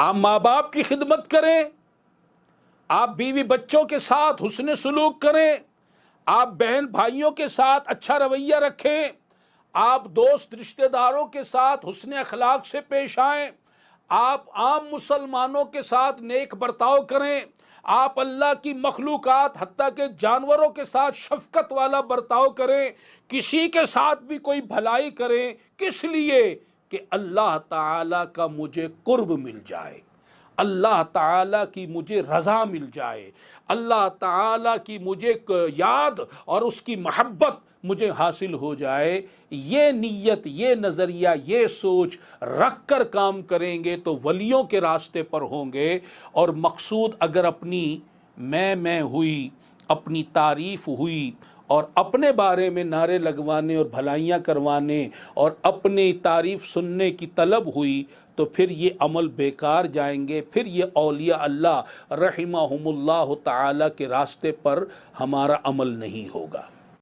آپ ماں باپ کی خدمت کریں، آپ بیوی بچوں کے ساتھ حسن سلوک کریں، آپ بہن بھائیوں کے ساتھ اچھا رویہ رکھیں، آپ دوست رشتہ داروں کے ساتھ حسن اخلاق سے پیش آئیں، آپ عام مسلمانوں کے ساتھ نیک برتاؤ کریں، آپ اللہ کی مخلوقات حتیٰ کہ جانوروں کے ساتھ شفقت والا برتاؤ کریں، کسی کے ساتھ بھی کوئی بھلائی کریں، کس لیے؟ کہ اللہ تعالیٰ کا مجھے قرب مل جائے، اللہ تعالیٰ کی مجھے رضا مل جائے، اللہ تعالیٰ کی مجھے یاد اور اس کی محبت مجھے حاصل ہو جائے۔ یہ نیت، یہ نظریہ، یہ سوچ رکھ کر کام کریں گے تو ولیوں کے راستے پر ہوں گے۔ اور مقصود اگر اپنی میں ہوئی، اپنی تعریف ہوئی اور اپنے بارے میں نعرے لگوانے اور بھلائیاں کروانے اور اپنی تعریف سننے کی طلب ہوئی تو پھر یہ عمل بیکار جائیں گے، پھر یہ اولیاء اللہ رحمہم اللہ تعالی کے راستے پر ہمارا عمل نہیں ہوگا۔